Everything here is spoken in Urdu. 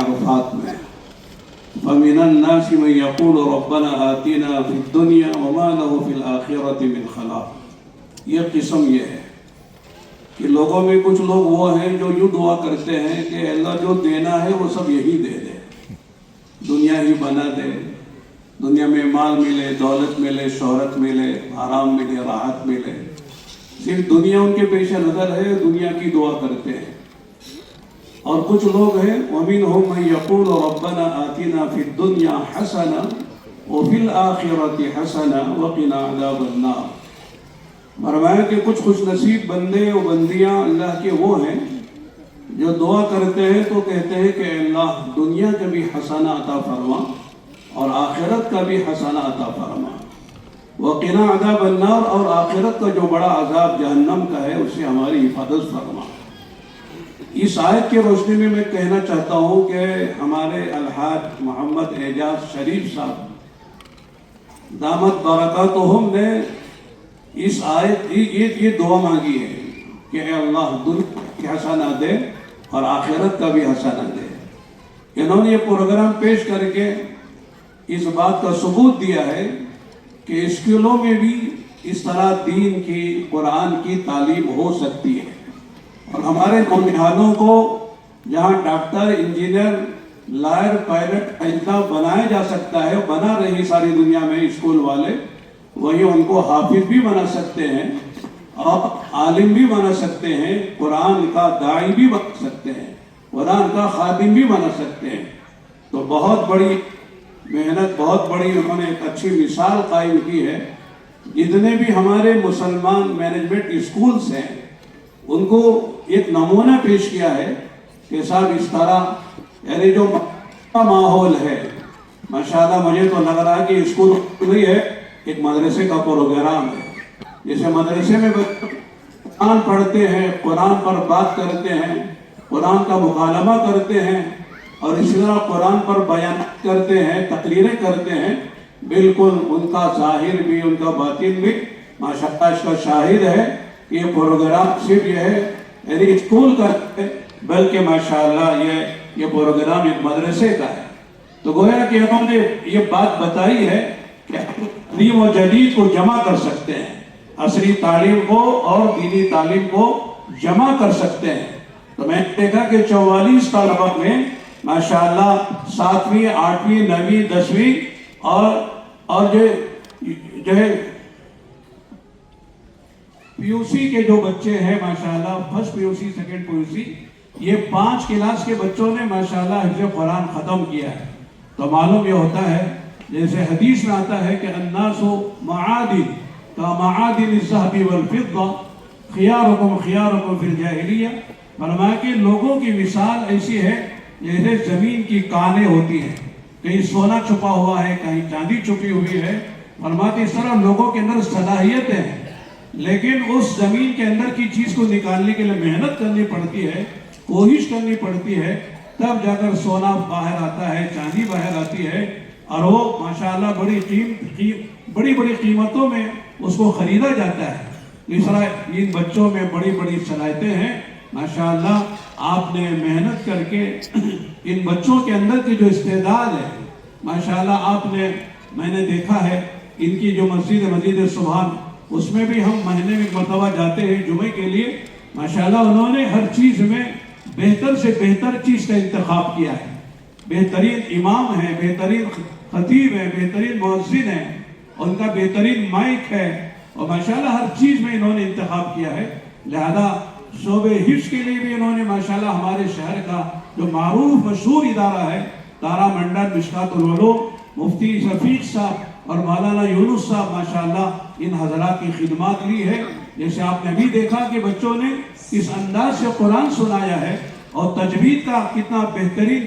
عرفات میں فَمِنَ النَّاسِ مَن يَقُولُ رَبَّنَا آتِنَا فِي الدُّنْيَا وَمَا لَهُ فِي الْآخِرَةِ مِنْ خَلَاقٍ۔ یہ قسم یہ ہے کہ لوگوں میں کچھ لوگ وہ ہیں جو یوں دعا کرتے ہیں کہ اللہ جو دینا ہے وہ سب یہی دے دے، دنیا ہی بنا دے، دنیا میں مال ملے، دولت ملے، شہرت ملے، آرام ملے، راحت ملے، صرف دنیا ان کے پیش نظر ہے، دنیا کی دعا کرتے ہیں۔ اور کچھ لوگ ہیں وَمِنْهُمْ مَن يَقُولُ رَبَّنَا آتِنَا فِي الدُّنْيَا حَسَنَةً وَفِي الْآخِرَةِ حَسَنَةً وَقِنَا عَذَابَ النَّارِ۔ فرمایا کہ کچھ خوش نصیب بندے و بندیاں اللہ کے وہ ہیں جو دعا کرتے ہیں تو کہتے ہیں کہ اللہ دنیا کا بھی حسنہ عطا فرما اور آخرت کا بھی حسنہ عطا فرما، وَقِنَا عَذَابَ النَّارِ، اور آخرت کا جو بڑا عذاب جہنم کا ہے اس سے ہماری حفاظت فرما۔ اس آیت کی روشنی میں میں کہنا چاہتا ہوں کہ ہمارے الحاج محمد اعجاز شریف صاحب دامت برکاتہم نے اس آیت یہ دعا مانگی ہے کہ اے اللہ دنیا کی حسنہ دے اور آخرت کا بھی حسنہ دے۔ انہوں نے یہ پروگرام پیش کر کے اس بات کا ثبوت دیا ہے کہ اسکولوں میں بھی اس طرح دین کی، قرآن کی تعلیم ہو سکتی ہے، اور ہمارے نوجوانوں کو جہاں ڈاکٹر، انجینئر، لائر، پائلٹ ایسا بنایا جا سکتا ہے، بنا رہی ساری دنیا میں اسکول والے، وہی ان کو حافظ بھی بنا سکتے ہیں اور عالم بھی بنا سکتے ہیں، قرآن کا داعی بھی بنا سکتے ہیں، قرآن کا خادم بھی بنا سکتے ہیں۔ تو بہت بڑی محنت، بہت بڑی انہوں نے ایک اچھی مثال قائم کی ہے۔ جتنے بھی ہمارے مسلمان مینجمنٹ اسکولز ہیں ان کو ایک نمونہ پیش کیا ہے کہ صاحب اس طرح یعنی جو ماحول ہے، ماشاءاللہ مجھے تو لگ رہا ہے کہ اسکول نہیں ہے، ایک مدرسے کا پروگرام ہے۔ جیسے مدرسے میں قرآن پڑھتے ہیں، قرآن پر بات کرتے ہیں، قرآن کا مکالمہ کرتے ہیں، اور اسی طرح قرآن پر بیان کرتے ہیں، تقریریں کرتے ہیں، بالکل ان کا ظاہر بھی ان کا باطن بھی ماشاءاللہ اس کا شاہد ہے کہ یہ پروگرام صرف یہ ہے یعنی اسکول کا ہے، بلکہ ماشاءاللہ یہ پروگرام ایک مدرسے کا ہے۔ تو گویا کہ انہوں نے یہ بات بتائی ہے کہ قدیم و جدید کو جمع کر سکتے ہیں، عصری تعلیم کو اور دینی تعلیم کو جمع کر سکتے ہیں۔ تو میں نے دیکھا کہ 44 طلبہ میں ماشاءاللہ 7ویں، 8ویں، 9ویں، 10ویں اور جو ہے پی یو سی کے جو بچے ہیں ماشاءاللہ، فرسٹ پی یو سی، سیکنڈ پی یو سی، یہ 5 کلاس کے بچوں نے ماشاءاللہ حفظ قرآن ختم کیا ہے۔ تو معلوم یہ ہوتا ہے جیسے حدیث میں آتا ہے کہ الناس معادن کمعادن الذهب والفضة خیارکم خیارکم فی الجاہلیہ۔ فرمایا کہ لوگوں کی مثال ایسی ہے جیسے زمین کی کانیں ہوتی ہیں، کہیں سونا چھپا ہوا ہے، کہیں چاندی چھپی ہوئی ہے۔ فرماتے اس طرح لوگوں کے اندر صلاحیتیں ہیں، لیکن اس زمین کے اندر کی چیز کو نکالنے کے لیے محنت کرنی پڑتی ہے، کوشش کرنی پڑتی ہے، تب جا کر سونا باہر آتا ہے، چاندی باہر آتی ہے، اور وہ ماشاءاللہ بڑی بڑی قیمتوں میں اس کو خریدا جاتا ہے۔ اس طرح ان بچوں میں بڑی بڑی صلاحیتیں ہیں ماشاءاللہ۔ آپ نے محنت کر کے ان بچوں کے اندر کی جو استعداد ہے ماشاءاللہ میں نے دیکھا ہے ان کی جو مسجد سبحان، اس میں بھی ہم مہینے میں ایک مرتبہ جاتے ہیں جمعے کے لیے۔ ماشاءاللہ انہوں نے ہر چیز میں بہتر سے بہتر چیز کا انتخاب کیا ہے، بہترین امام ہے، بہترین خطیب ہے، بہترین مؤذن ہے، ان کا بہترین مائک ہے، اور ماشاءاللہ ہر چیز میں انہوں نے انتخاب کیا ہے۔ لہذا شعبہ حفظ کے لیے بھی انہوں نے ماشاءاللہ ہمارے شہر کا جو معروف مشہور ادارہ ہے تارا منڈل مشکات العلوم، مفتی شفیق صاحب اور مولانا یونس صاحب ماشاءاللہ ان حضرات کی خدمات لی ہے۔ جیسے آپ نے بھی دیکھا کہ بچوں نے اس انداز سے قرآن سنایا ہے اور تجوید کا کتنا بہترین